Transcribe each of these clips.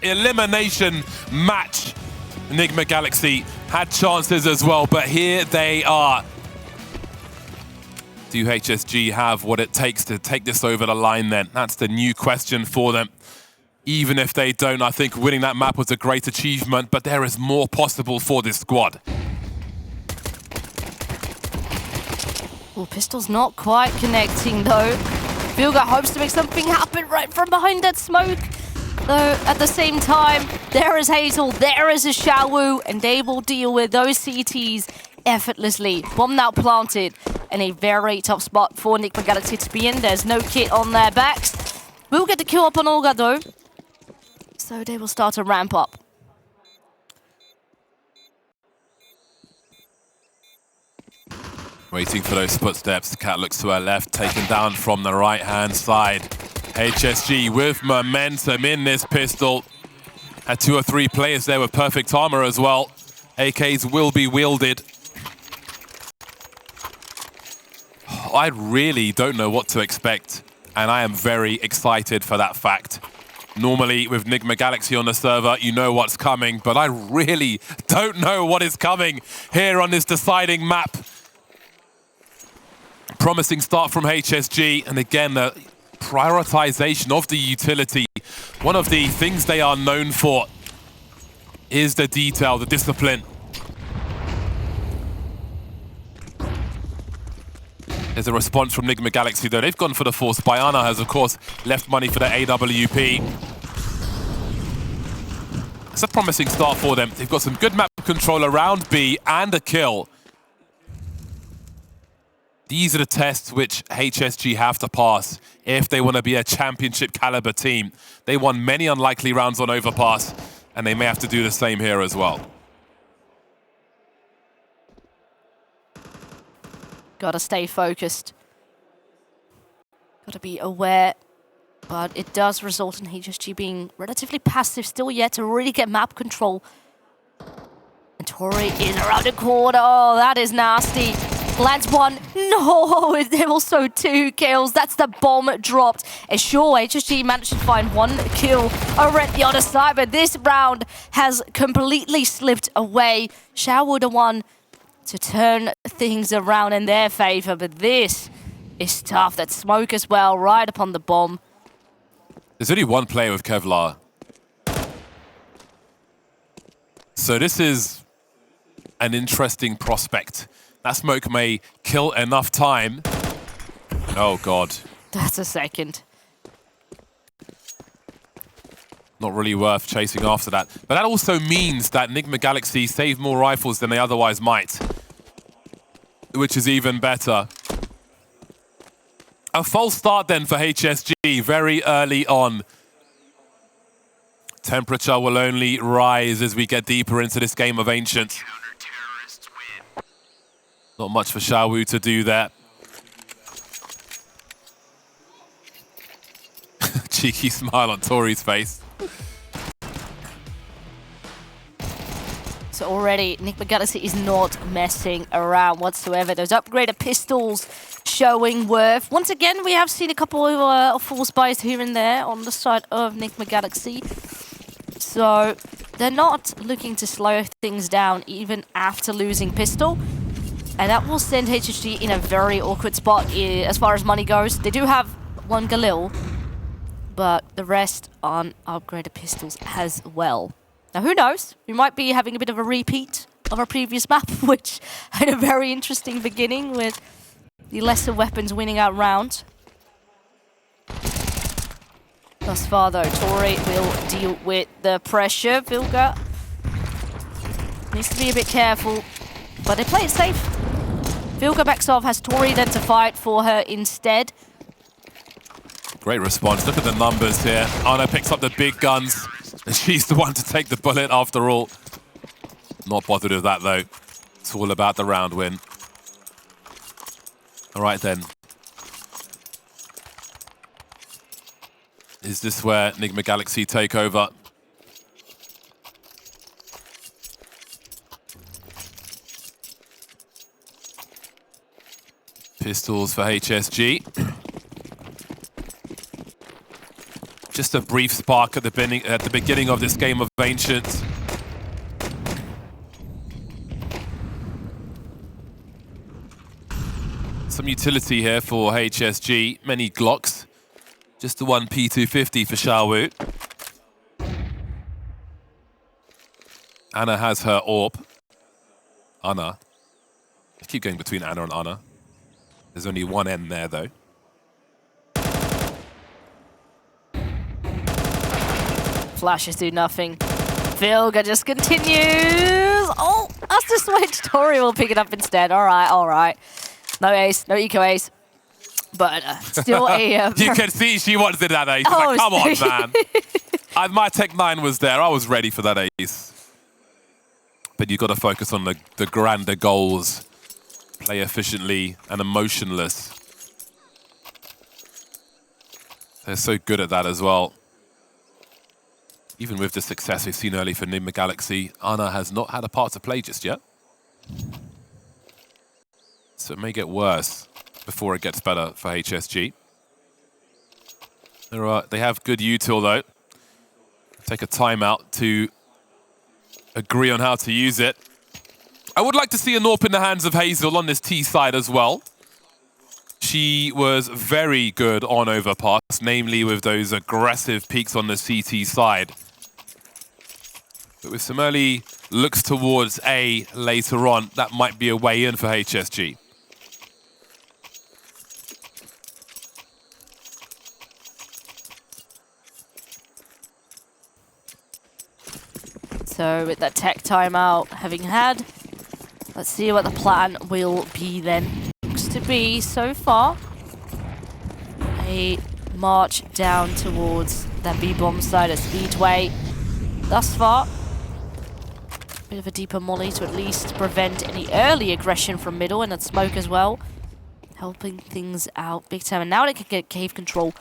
Elimination match. Nigma Galaxy had chances as well, but here they are. Do HSG have what it takes to take this over the line then? That's the new question for them. Even if they don't, I think winning that map was a great achievement, but there is more possible for this squad. Well, Pistol's not quite connecting though. VILGA hopes to make something happen right from behind that smoke. Though at the same time, there is Hazel, there is a Xiaowu, and they will deal with those CTs effortlessly. Bomb now planted in a very tough spot for Nigma Galaxy to be in. There's no kit on their backs. We'll get the kill up on OLGA though. So they will start to ramp up. Waiting for those footsteps. Cat looks to her left, taken down from the right-hand side. HSG with momentum in this pistol. Had 2 or 3 players there with perfect armor as well. AKs will be wielded. I really don't know what to expect, and I am very excited for that fact. Normally, with Nigma Galaxy on the server, you know what's coming, but I really don't know what is coming here on this deciding map. Promising start from HSG, and again, the prioritization of the utility. One of the things they are known for is the detail, the discipline. There's a response from Nigma Galaxy though. They've gone for the force. Bayana has, of course, left money for the AWP. It's a promising start for them. They've got some good map control around B and a kill. These are the tests which HSG have to pass if they want to be a championship caliber team. They won many unlikely rounds on Overpass, and they may have to do the same here as well. Gotta stay focused. Gotta be aware. But it does result in HSG being relatively passive still yet to really get map control. And Tori is around the corner. Oh, that is nasty. Lands one. No, there also 2 kills. That's the bomb dropped. And sure, HSG managed to find 1 kill over at the other side, but this round has completely slipped away. Xiaowu the one to turn things around in their favor, but this is tough. That smoke as well, right upon the bomb. There's only 1 player with Kevlar. So this is an interesting prospect. That smoke may kill enough time. Oh, God. That's a second. Not really worth chasing after that. But that also means that Nigma Galaxy save more rifles than they otherwise might, which is even better. A false start then for HSG very early on. Temperature will only rise as we get deeper into this game of Ancient. Not much for Xiaowu to do there. Cheeky smile on Tori's face. So already, Nigma Galaxy is not messing around whatsoever. Those upgraded pistols showing worth. Once again, we have seen a couple of false buys here and there on the side of Nigma Galaxy. So they're not looking to slow things down even after losing pistol. And that will send HSG in a very awkward spot as far as money goes. They do have 1 Galil, but the rest on upgraded pistols as well. Now, who knows? We might be having a bit of a repeat of our previous map, which had a very interesting beginning with the lesser weapons winning out round. Thus far, though, Tori will deal with the pressure. VILGA needs to be a bit careful, but they play it safe. VILGA backs off, has Tori then to fight for her instead. Great response. Look at the numbers here. Anna picks up the big guns. She's the one to take the bullet after all. Not bothered with that though. It's all about the round win. All right then. Is this where Nigma Galaxy take over? Pistols for HSG. Just a brief spark at the beginning of this game of Ancient. Some utility here for HSG. Many Glocks. Just the one P250 for Xiaowu. Anna has her AWP. Anna. I keep going between Anna and Anna. There's only one N there, though. Flashes do nothing. OLGA just continues. Oh, that's the switch. Tori will pick it up instead. All right, all right. No ace, no eco ace. But still a... you can see she wanted that ace. She's like, come on, man. My Tech 9 was there. I was ready for that ace. But you've got to focus on the grander goals. Play efficiently and emotionless. They're so good at that as well. Even with the success we've seen early for Nigma Galaxy, Anna has not had a part to play just yet. So it may get worse before it gets better for HSG. They have good util though. Take a timeout to agree on how to use it. I would like to see a AWP in the hands of Hazel on this T side as well. She was very good on overpass, namely with those aggressive peaks on the CT side. But with some early looks towards A later on, that might be a way in for HSG. So with that tech timeout having had, let's see what the plan will be then. Looks to be, so far, a march down towards that B-bomb side of Speedway. Thus far, bit of a deeper molly to at least prevent any early aggression from middle, and that smoke as well. Helping things out big time, and now they can get cave control.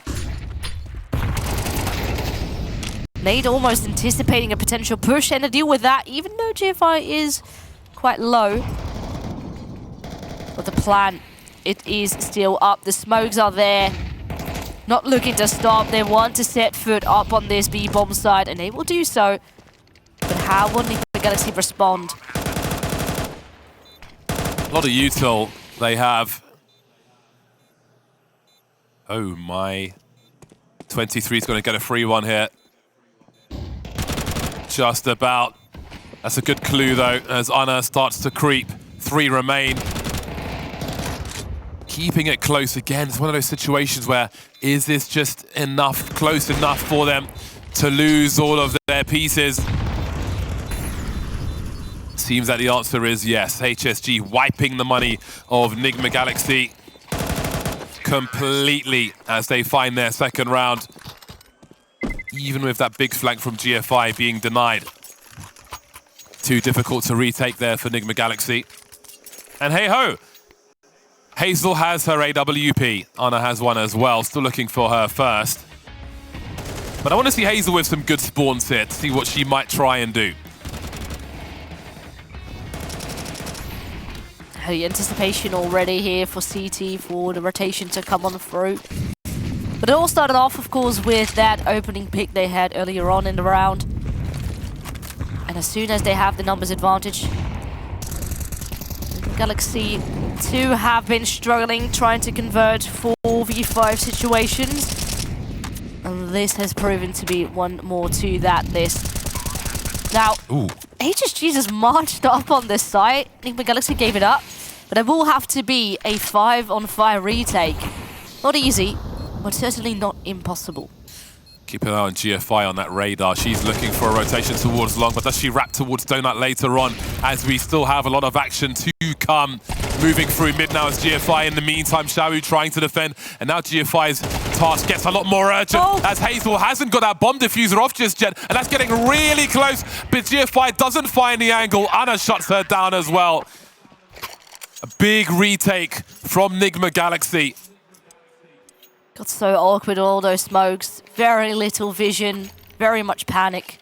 Nade almost anticipating a potential push and to deal with that, even though GFI is quite low. But the plan, it is still up. The smokes are there. Not looking to stop. They want to set foot up on this B-bomb side, and they will do so. But how will Nigma Galaxy respond? A lot of util they have. Oh my. 23 is going to get a free one here. Just about. That's a good clue though, as Anna starts to creep. 3 remain. Keeping it close again. It's one of those situations where, is this just enough, close enough for them to lose all of their pieces? Seems that the answer is yes. HSG wiping the money of Nigma Galaxy completely as they find their second round. Even with that big flank from GFI being denied. Too difficult to retake there for Nigma Galaxy. And hey-ho! Hazel has her AWP. Anna has one as well. Still looking for her first. But I want to see Hazel with some good spawns here to see what she might try and do. The anticipation already here for CT for the rotation to come on through. But it all started off, of course, with that opening pick they had earlier on in the round. And as soon as they have the numbers advantage, Galaxy 2 have been struggling, trying to convert 4v5 situations. And this has proven to be one more to that list. Now, HSG just marched up on this site. Nigma Galaxy gave it up. But it will have to be a 5-on-5 retake. Not easy, but certainly not impossible. Keep an eye on GFI on that radar. She's looking for a rotation towards long, but does she wrap towards Donut later on, as we still have a lot of action to come. Moving through mid now is GFI. In the meantime, Xiaowu trying to defend, and now GFI's task gets a lot more urgent, as Hazel hasn't got that bomb diffuser off just yet, and that's getting really close, but GFI doesn't find the angle. Anna shuts her down as well. A big retake from Nigma Galaxy. Got so awkward, all those smokes. Very little vision, very much panic.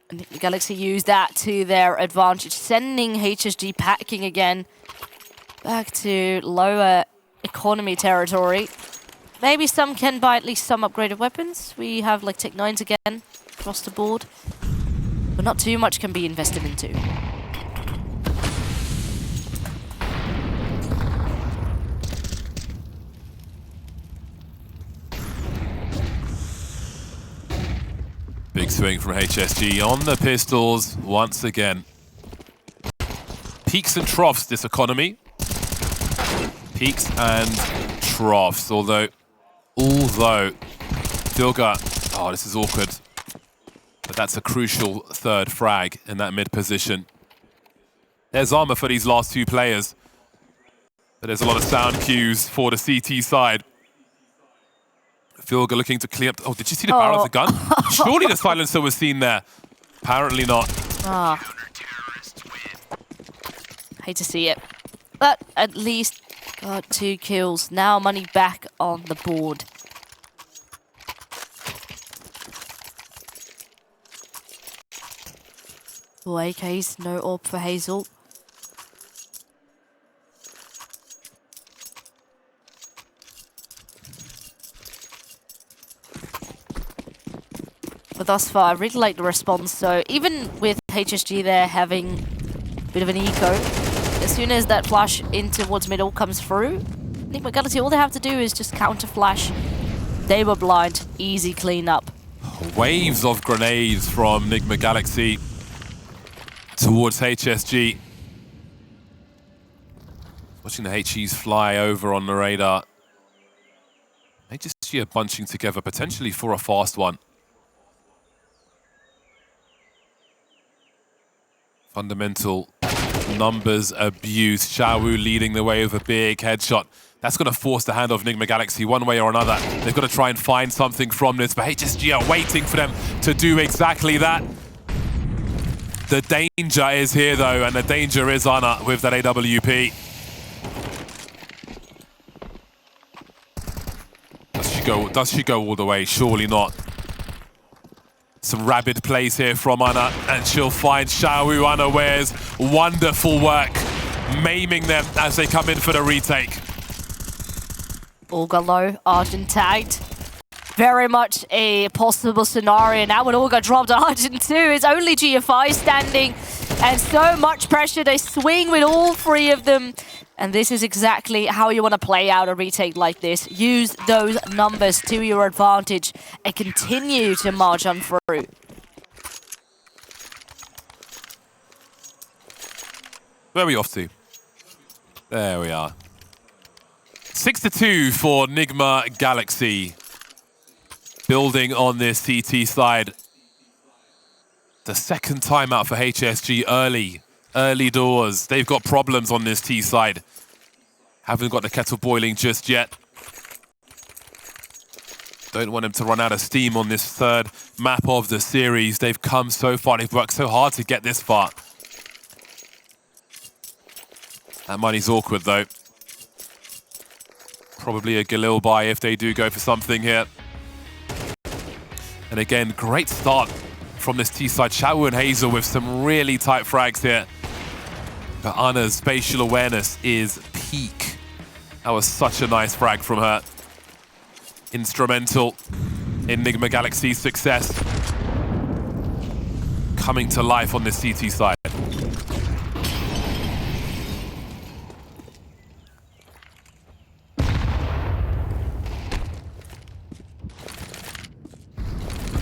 And Nigma Galaxy used that to their advantage, sending HSG packing again back to lower economy territory. maybe some can buy at least some upgraded weapons. We have like Tech 9s again across the board. But not too much can be invested into. Big swing from HSG on the pistols once again. Peaks and troughs, this economy. Peaks and troughs, although, Filga, oh, this is awkward. But that's a crucial third frag in that mid position. There's armor for these last two players. But there's a lot of sound cues for the CT side. Filga looking to clear up. Oh, did you see the barrel of the gun? Surely the silencer was seen there. Apparently not. Ah. Hate to see it. But at least got 2 kills. Now money back on the board. Oh, AKs, no orb for Hazel. But thus far, I really like the response. So even with HSG there having a bit of an eco, as soon as that flash in towards middle comes through, Nigma Galaxy, all they have to do is just counter flash. They were blind, easy cleanup. Waves of grenades from Nigma Galaxy towards HSG. Watching the HEs fly over on the radar. HSG are bunching together potentially for a fast one. Fundamental numbers abuse. Xiaowu leading the way with a big headshot. That's going to force the hand of Nigma Galaxy one way or another. They've got to try and find something from this, but HSG are waiting for them to do exactly that. The danger is here, though, and the danger is Anna with that AWP. Does she go all the way? Surely not. Some rabid plays here from Anna, and she'll find Xiaowu unawares. Wonderful work, maiming them as they come in for the retake. OLGA low, Argent tagged. Very much a possible scenario. Now when OLGA dropped Argent too, it's only GFI standing, and so much pressure. They swing with all 3 of them. And this is exactly how you want to play out a retake like this. Use those numbers to your advantage and continue to march on through. Where are we off to? There we are. 6-2 for Nigma Galaxy. Building on this CT side. The second timeout for HSG early doors. They've got problems on this T side. Haven't got the kettle boiling just yet. Don't want them to run out of steam on this third map of the series. They've come so far. They've worked so hard to get this far. That money's awkward, though. Probably a Galil buy if they do go for something here. And again, great start from this T side. Xiaowu and Hazel with some really tight frags here. But Anna's spatial awareness is peak. That was such a nice frag from her. Instrumental in Nigma Galaxy's success. Coming to life on this CT side.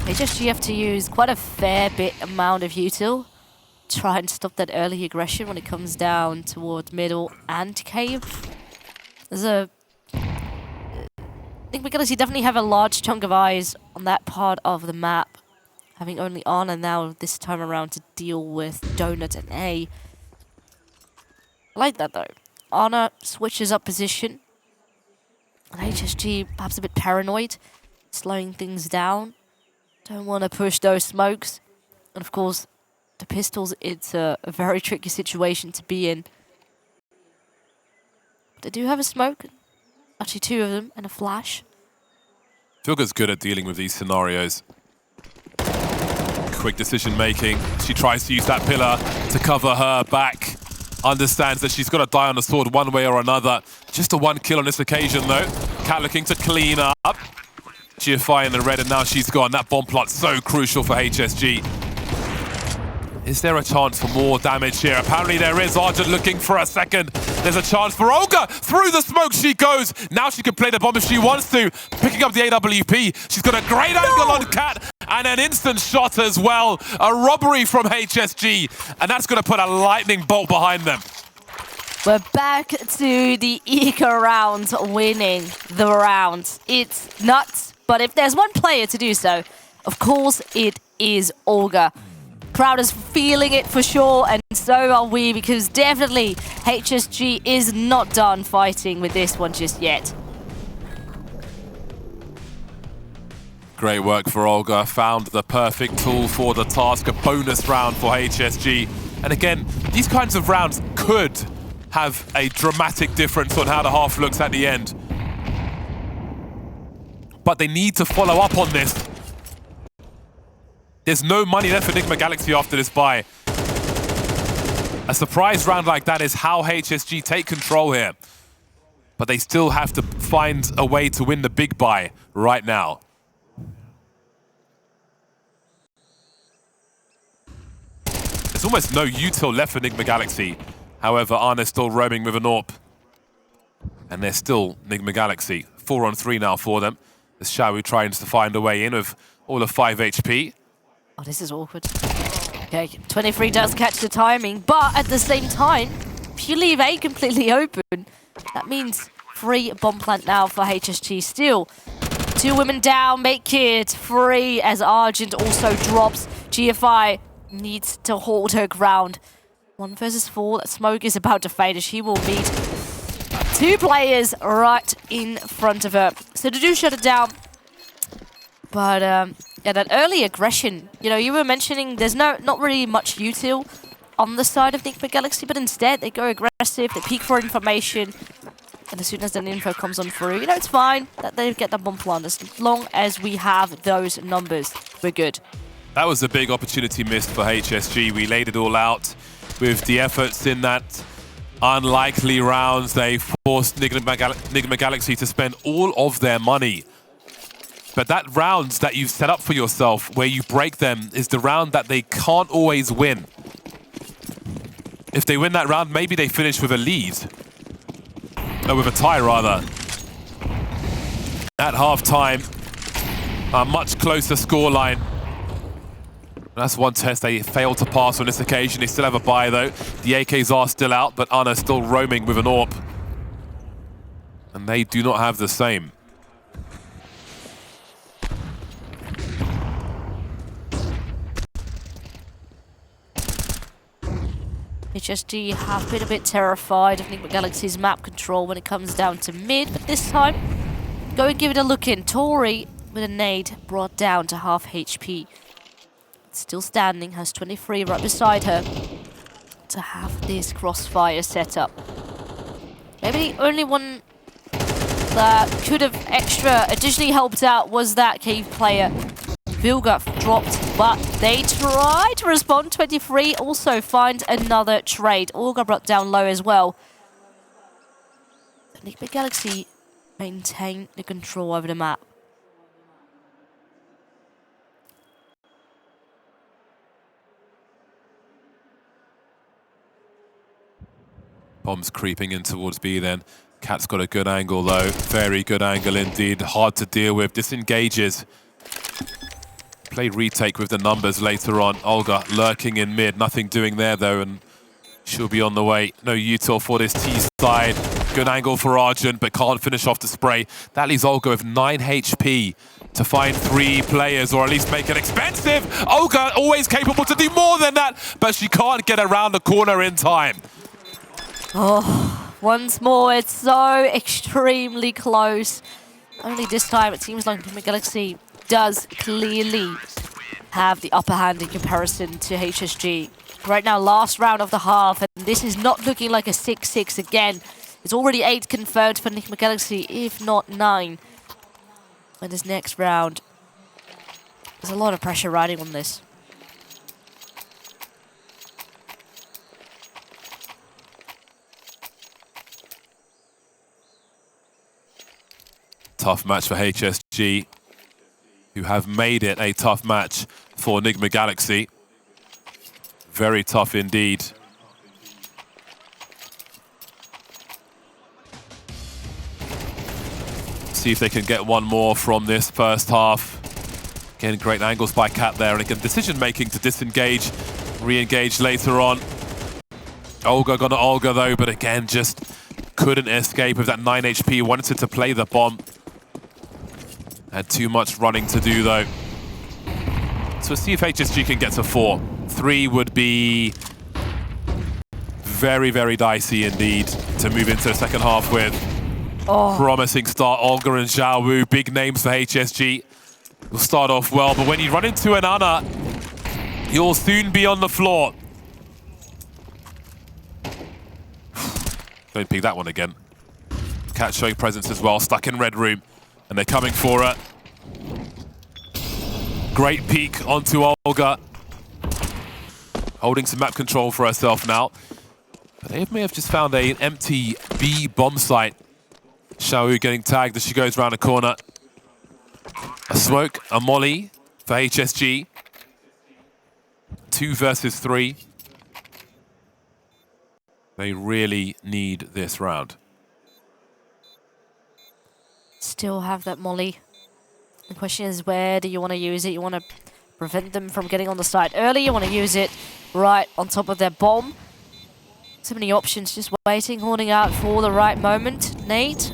HSG have to use quite a fair bit amount of util. Try and stop that early aggression when it comes down towards middle and cave. There's a... I think we're going to definitely have a large chunk of eyes on that part of the map. Having only Anna now this time around to deal with Donut and A. I like that though. Anna switches up position. And HSG perhaps a bit paranoid. Slowing things down. Don't want to push those smokes. And of course, the pistols, it's a very tricky situation to be in. They do have a smoke. Actually 2 of them and a flash. Filga's good at dealing with these scenarios. Quick decision making. She tries to use that pillar to cover her back. understands that she's got to die on the sword one way or another. Just a 1 kill on this occasion, though. Cat looking to clean up. GFI in the red, and now she's gone. That bomb plot so crucial for HSG. Is there a chance for more damage here? Apparently there is. Argent looking for a second. There's a chance for OLGA. Through the smoke she goes. Now she can play the bomb if she wants to. Picking up the AWP. She's got a great angle on Cat. And an instant shot as well. A robbery from HSG. And that's going to put a lightning bolt behind them. We're back to the eco round, winning the round. It's nuts. But if there's one player to do so, of course it is OLGA. Crowd is feeling it for sure, and so are we, because definitely HSG is not done fighting with this one just yet. Great work for OLGA. Found the perfect tool for the task, a bonus round for HSG. And again, these kinds of rounds could have a dramatic difference on how the half looks at the end. But they need to follow up on this. There's no money left for Nigma Galaxy after this buy. A surprise round like that is how HSG take control here. But they still have to find a way to win the big buy right now. There's almost no util left for Nigma Galaxy. However, Arna's still roaming with an AWP. And they're still Nigma Galaxy. 4-on-3 now for them. As Xiaowu tries to find a way in with all of 5 HP. Oh, this is awkward. Okay, 23 does catch the timing, but at the same time, if you leave A completely open, that means free bomb plant now for HSG still. 2 women down, make it free as Argent also drops. GFI needs to hold her ground. 1 versus 4, that smoke is about to fade as she will meet 2 players right in front of her. So they do shut it down. But yeah, that early aggression, you know, you were mentioning there's not really much util on the side of Nigma Galaxy, but instead they go aggressive, they peek for information, and as soon as that info comes on through, you know, it's fine that they get the bomb plant. As long as we have those numbers, we're good. That was a big opportunity missed for HSG. We laid it all out with the efforts in that unlikely rounds. They forced Nigma Galaxy to spend all of their money. But that round that you've set up for yourself, where you break them, is the round that they can't always win. If they win that round, maybe they finish with a lead. No, with a tie, rather. At half-time, a much closer scoreline. That's one test they failed to pass on this occasion. They still have a buy, though. The AKs are still out, but Anna's still roaming with an AWP. And they do not have the same. HSG have been a bit terrified of Nigma Galaxy's map control when it comes down to mid, but this time, go and give it a look in. Tori with a nade brought down to half HP. Still standing, has 23 right beside her to have this crossfire set up. Maybe the only one that could have additionally helped out was that cave player. Vilga dropped, but they try to respond. 23 also finds another trade. OLGA brought down low as well. Nigma Galaxy maintain the control over the map. Bombs creeping in towards B then. Cat's got a good angle though. Very good angle indeed. Hard to deal with. Disengages. Play retake with the numbers later on. OLGA lurking in mid. Nothing doing there though, and she'll be on the way. No util for this T side. Good angle for Argent, but can't finish off the spray. That leaves OLGA with 9 HP to find 3 players, or at least make it expensive. OLGA always capable to do more than that, but she can't get around the corner in time. Oh, once more, it's so extremely close. Only this time, it seems like Nigma Galaxy does clearly have the upper hand in comparison to HSG. Right now, last round of the half, and this is not looking like a 6-6 again. It's already 8 confirmed for Nigma Galaxy, if not 9. And this next round, there's a lot of pressure riding on this. Tough match for HSG, who have made it a tough match for Nigma Galaxy. Very tough indeed. See if they can get one more from this first half. Again, great angles by Cat there, and again, decision-making to disengage, re-engage later on. OLGA gonna OLGA though, but again, just couldn't escape with that 9 HP. Wanted to play the bomb. Had too much running to do though. So we'll see if HSG can get to 4. 3 would be very, very dicey indeed to move into the second half with. Promising start, OLGA and Zhao Wu, big names for HSG. Will start off well, but when you run into an Ana, you'll soon be on the floor. Don't pick that one again. Cat showing presence as well, stuck in red room, and they're coming for her. Great peek onto OLGA. Holding some map control for herself now. But they may have just found an empty B bomb site. Xiaoyu getting tagged as she goes around the corner. A smoke, a molly for HSG. 2 versus 3. They really need this round. Still have that molly. The question is, where do you want to use it? You want to prevent them from getting on the side early. You want to use it right on top of their bomb. So many options, just waiting, holding out for the right moment. Nate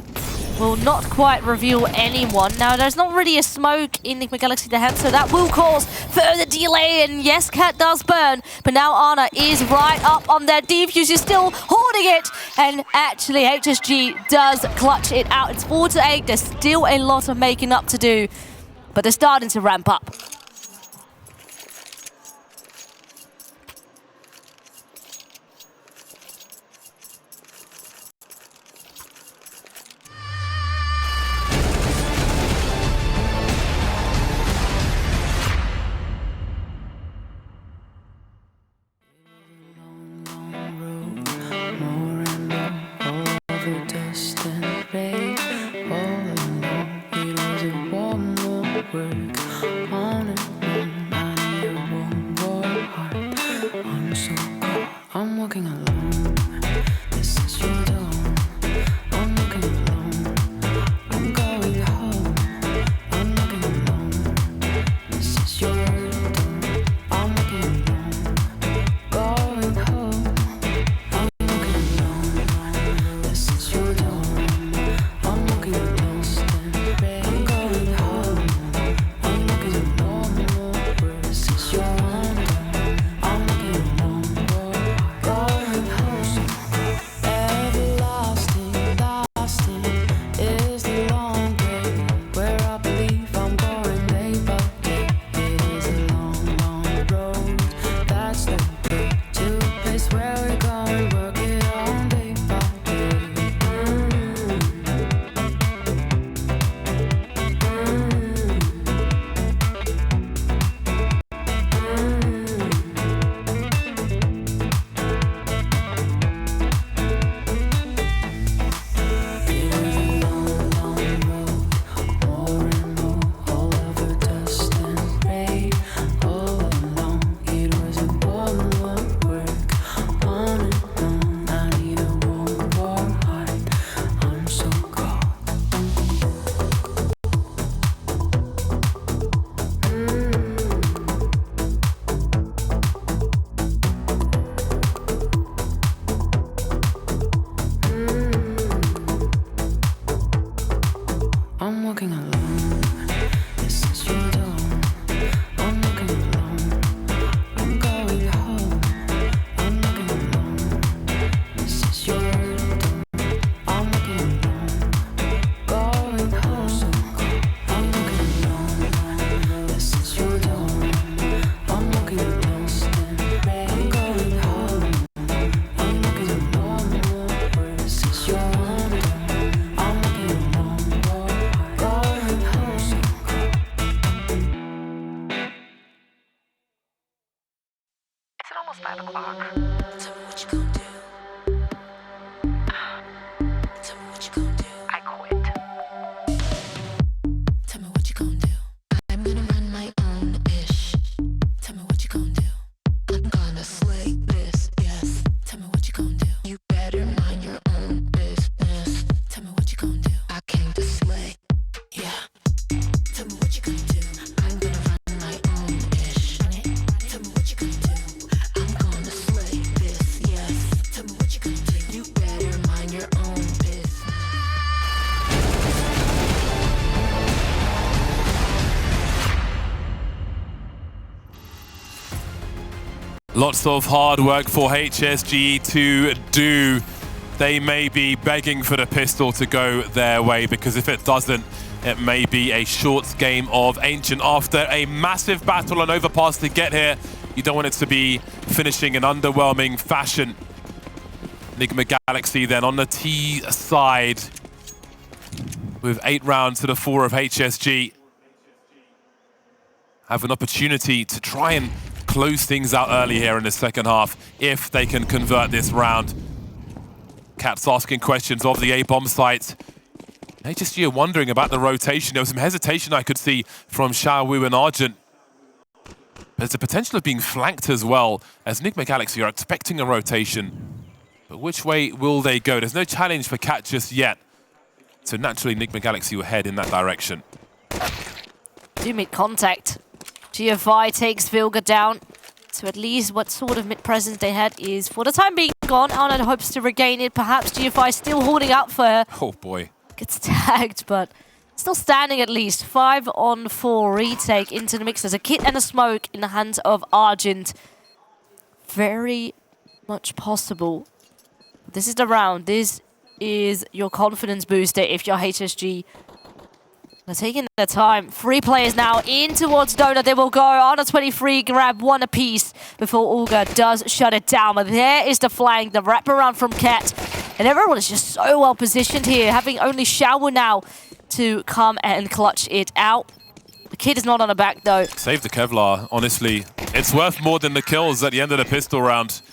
will not quite reveal anyone. Now, there's not really a smoke in Nigma Galaxy to hand, so that will cause further delay. And yes, Cat does burn, but now Ana is right up on their defuse. Is still holding it, and actually HSG does clutch it out. It's 4-8. There's still a lot of making up to do, but they're starting to ramp up. Distant rain, all alone, he doesn't want more work on it. Lots of hard work for HSG to do. They may be begging for the pistol to go their way, because if it doesn't, it may be a short game of Argent. After a massive battle on overpass to get here, you don't want it to be finishing in underwhelming fashion. Nigma Galaxy then on the T side with 8 rounds to the 4 of HSG. Have an opportunity to try and close things out early here in the second half if they can convert this round. Cat's asking questions of the A-bomb site. HSG are wondering about the rotation. There was some hesitation I could see from Xiaowu and Argent. There's the potential of being flanked as well, as Nigma Galaxy are expecting a rotation. But which way will they go? There's no challenge for Cat just yet. So naturally, Nigma Galaxy will head in that direction. Do mid-contact. GFI takes Vilga down. So at least what sort of mid-presence they had is, for the time being, gone. Arnold hopes to regain it. Perhaps GFI still holding out for her. Oh boy. Gets tagged, but still standing at least. 5-on-4 retake into the mix. There's a kit and a smoke in the hands of Argent. Very much possible. This is the round. This is your confidence booster if you're HSG. They're taking their time. 3 players now in towards Donut. They will go on a 23, grab 1 apiece before OLGA does shut it down. But there is the flank, the wraparound from Cat. And everyone is just so well positioned here, having only Xiaowu now to come and clutch it out. The kid is not on the back though. Save the Kevlar, honestly. It's worth more than the kills at the end of the pistol round.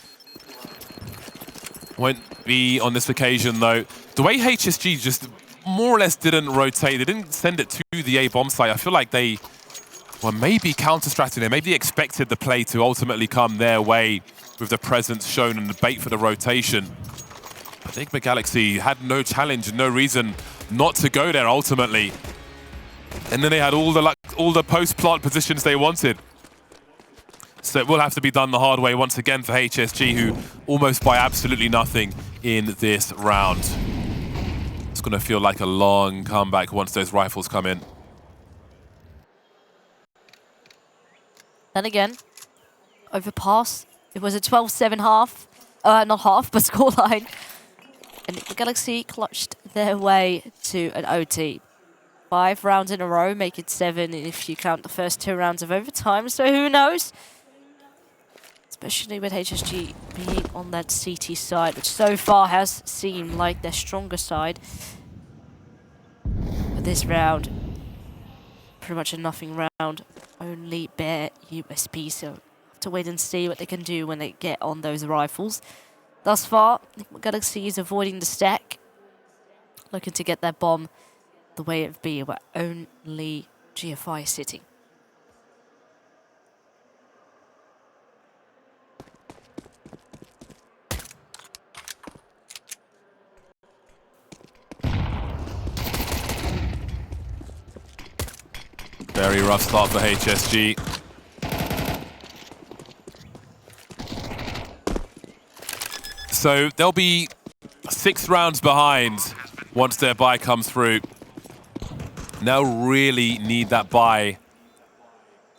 Won't be on this occasion though. The way HSG just more or less didn't rotate, they didn't send it to the A-bomb site. I feel like they were maybe counter-strategizing there. Maybe they expected the play to ultimately come their way with the presence shown and the bait for the rotation. I think Nigma Galaxy had no challenge and no reason not to go there ultimately. And then they had all the post-plant positions they wanted. So it will have to be done the hard way once again for HSG, who almost buy absolutely nothing in this round. It's going to feel like a long comeback once those rifles come in. Then again, overpass. It was a 12-7 half. Not half, but scoreline. And the Galaxy clutched their way to an OT. 5 rounds in a row, make it 7 if you count the first 2 rounds of overtime. So who knows? Especially with HSG being on that CT side, which so far has seemed like their stronger side. But this round, pretty much a nothing round. Only bare USP, so have to wait and see what they can do when they get on those rifles. Thus far, Nigma Galaxy is avoiding the stack. Looking to get their bomb the way it be, where only GFI is sitting. Very rough start for HSG. So they'll be 6 rounds behind once their buy comes through. They'll really need that buy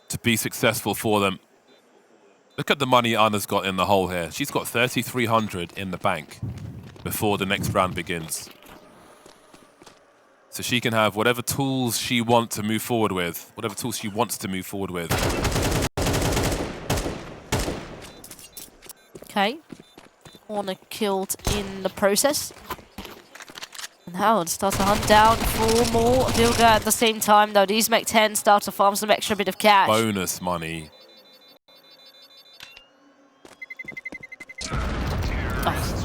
to be successful for them. Look at the money Anna's got in the hole here. She's got 3,300 in the bank before the next round begins. So she can have whatever tools she wants to move forward with. Whatever tools she wants to move forward with. Okay. Warner killed in the process. And Howard starts to hunt down for more Vilga at the same time, though. These Mech 10 start to farm some extra bit of cash. Bonus money.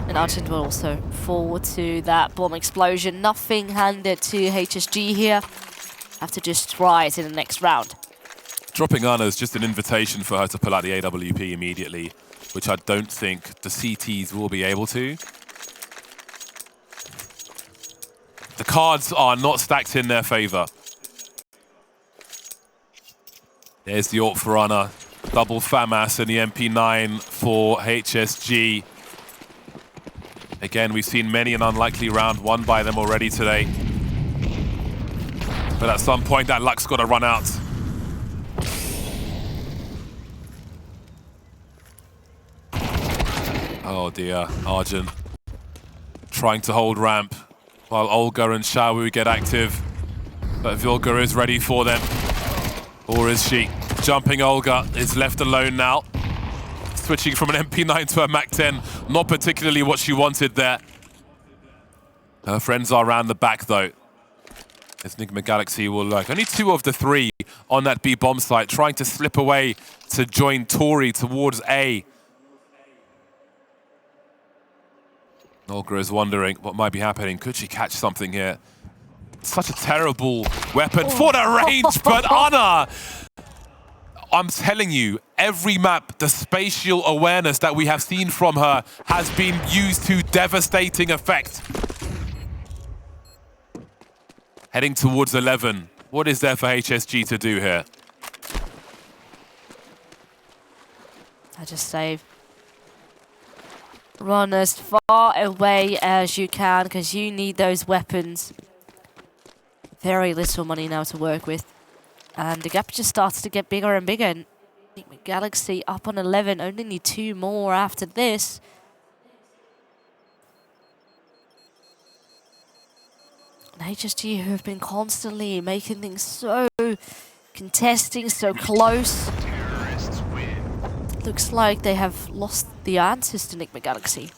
And Argent will also fall to that bomb explosion. Nothing handed to HSG here. Have to just try it in the next round. Dropping Anna is just an invitation for her to pull out the AWP immediately, which I don't think the CTs will be able to. The cards are not stacked in their favor. There's the ult for Anna. Double FAMAS and the MP9 for HSG. Again, we've seen many an unlikely round won by them already today. But at some point, that luck's got to run out. Oh dear, Argent trying to hold ramp while Olga and Xiaowu get active. But Vilga is ready for them. Or is she? Jumping Olga is left alone now. Switching from an MP9 to a MAC-10. Not particularly what she wanted there. Her friends are around the back though. As Nigma Galaxy will lurk. Only 2 of the 3 on that B bomb site, trying to slip away to join Tori towards A. Olga is wondering what might be happening. Could she catch something here? Such a terrible weapon for the range, but Anna! I'm telling you, every map, the spatial awareness that we have seen from her has been used to devastating effect. Heading towards 11. What is there for HSG to do here? I just save. Run as far away as you can, because you need those weapons. Very little money now to work with. And the gap just starts to get bigger and bigger. And Nigma Galaxy up on 11, only need 2 more after this. And HSG, who have been constantly making things so contesting, so close. Looks like they have lost the answers to Nigma Galaxy.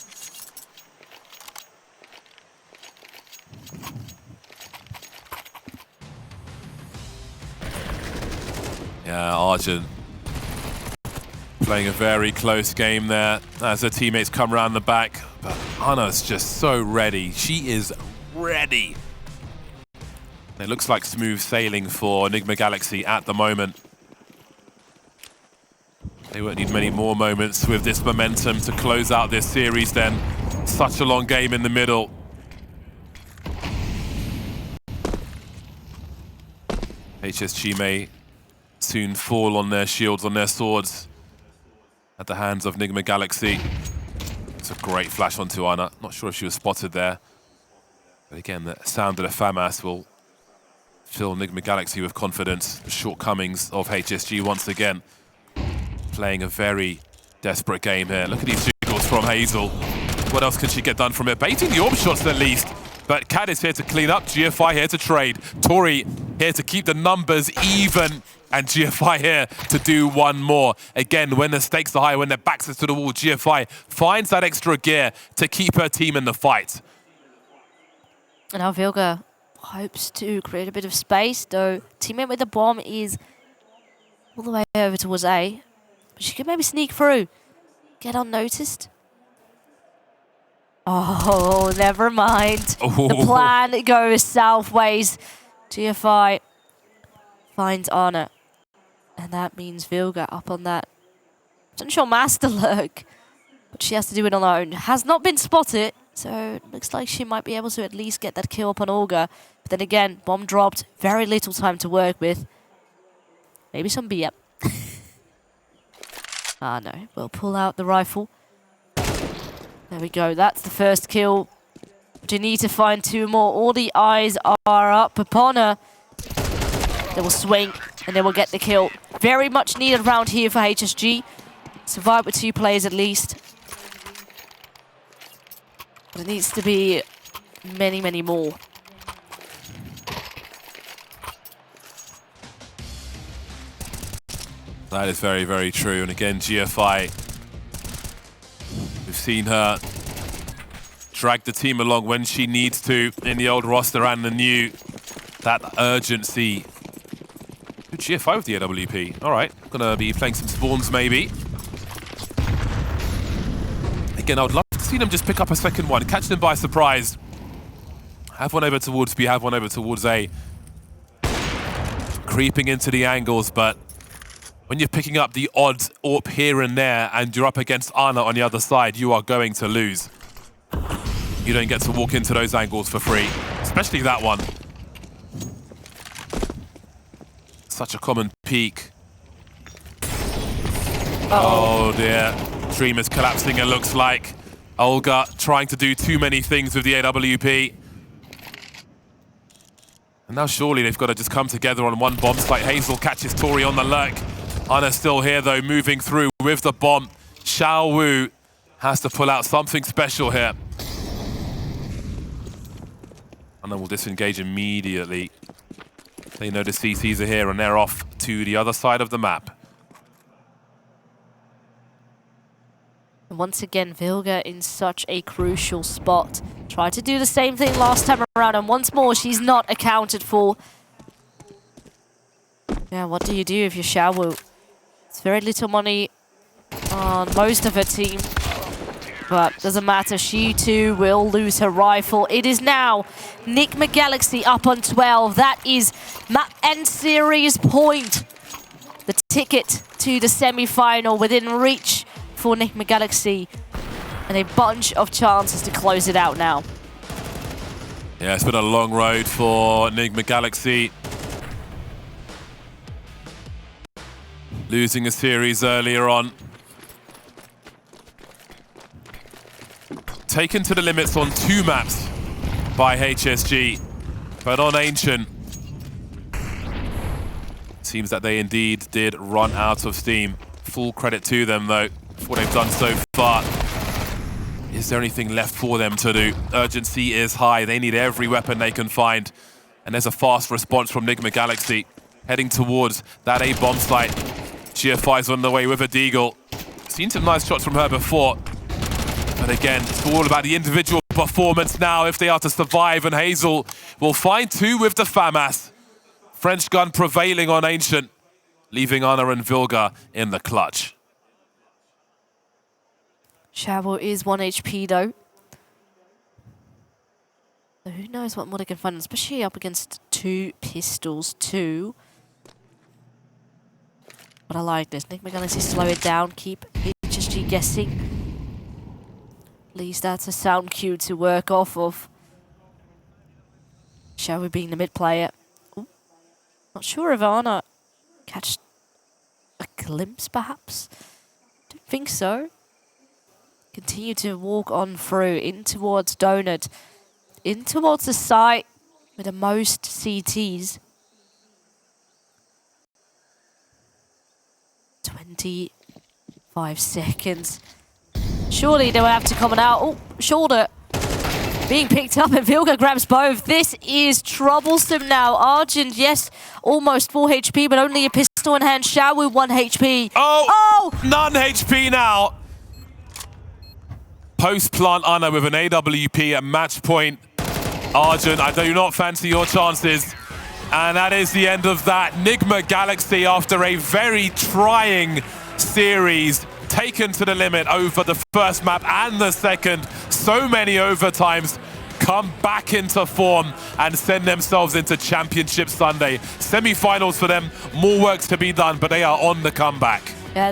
Yeah, Argent playing a very close game there as her teammates come around the back. But Anna's just so ready. She is ready. It looks like smooth sailing for Nigma Galaxy at the moment. They won't need many more moments with this momentum to close out this series then. Such a long game in the middle. HSG may soon fall on their shields, on their swords at the hands of Nigma Galaxy. It's a great flash onto Anna. Not sure if she was spotted there. But again, the sound of the FAMAS will fill Nigma Galaxy with confidence. The shortcomings of HSG once again. Playing a very desperate game here. Look at these jiggles from Hazel. What else can she get done from it? Baiting the orb shots at least. But Cad is here to clean up, GFI here to trade. Tori here to keep the numbers even, and GFI here to do one more. Again, when the stakes are high, when their backs are to the wall, GFI finds that extra gear to keep her team in the fight. And now Vilga hopes to create a bit of space, though teammate with the bomb is all the way over towards A. But she could maybe sneak through, get unnoticed. Oh, never mind. Oh. The plan goes southways. GFI finds Anna. And that means Vilga up on that potential master lurk. But she has to do it on her own. Has not been spotted, so it looks like she might be able to at least get that kill up on OLGA. But then again, bomb dropped. Very little time to work with. Maybe some B up. Ah, no. We'll pull out the rifle. There we go. That's the first kill. But you need to find 2 more. All the eyes are up upon her. They will swing and they will get the kill. Very much needed round here for HSG. Survive with 2 players at least. But it needs to be many, many more. That is very, very true. And again, GFI, we've seen her drag the team along when she needs to in the old roster and the new. That urgency. Good GFI with the AWP. All right, gonna be playing some spawns maybe. Again, I would love to see them just pick up a second one, catch them by surprise. Have one over towards B, have one over towards A. Creeping into the angles, but when you're picking up the odd AWP here and there and you're up against Anna on the other side, you are going to lose. You don't get to walk into those angles for free, especially that one. Such a common peak. Oh dear. Dream is collapsing, it looks like. OLGA trying to do too many things with the AWP. And now surely they've got to just come together on one bomb site. Hazel catches Tori on the lurk. Anna still here though, moving through with the bomb. Xiaowu has to pull out something special here. And then we'll disengage immediately. They know the CCs are here and they're off to the other side of the map. Once again, OLGA in such a crucial spot. Tried to do the same thing last time around, and once more, she's not accounted for. Yeah, what do you do if you're Xiaowu? It's very little money on most of her team. But doesn't matter, she too will lose her rifle. It is now Nigma Galaxy up on 12. That is map end series point. The ticket to the semi-final within reach for Nigma Galaxy. And a bunch of chances to close it out now. Yeah, it's been a long road for Nigma Galaxy. Losing a series earlier on. Taken to the limits on 2 maps by HSG, but on Ancient, seems that they indeed did run out of steam. Full credit to them though, for what they've done so far. Is there anything left for them to do? Urgency is high, they need every weapon they can find. And there's a fast response from Nigma Galaxy, heading towards that A bomb site. GFI's on the way with a Deagle. Seen some nice shots from her before. But again, it's all about the individual performance now if they are to survive, and Hazel will find 2 with the FAMAS. French gun prevailing on Ancient, leaving Ana and OLGA in the clutch. Xiaowu is 1 HP though. So who knows what more they can find, especially up against 2 pistols too. But I like this. Nigma Galaxy slow it down, keep HSG guessing. At least that's a sound cue to work off of. Xiaowu being the mid player. Ooh. Not sure if Ana catch a glimpse perhaps. Don't think so. Continue to walk on through in towards Donut. In towards the site with the most CTs. 25 seconds. Surely they will have to come out. Oh, shoulder being picked up, and OLGA grabs both. This is troublesome now. Argent, yes, almost 4 HP, but only a pistol in hand. Xiaowu 1 HP. Oh! None HP now. Post-plant Ana with an AWP at match point. Argent, I do not fancy your chances. And that is the end of that. Nigma Galaxy, after a very trying series, taken to the limit over the first map and the second. So many overtimes, come back into form and send themselves into Championship Sunday. Semi-finals for them, more work to be done, but they are on the comeback. Yeah,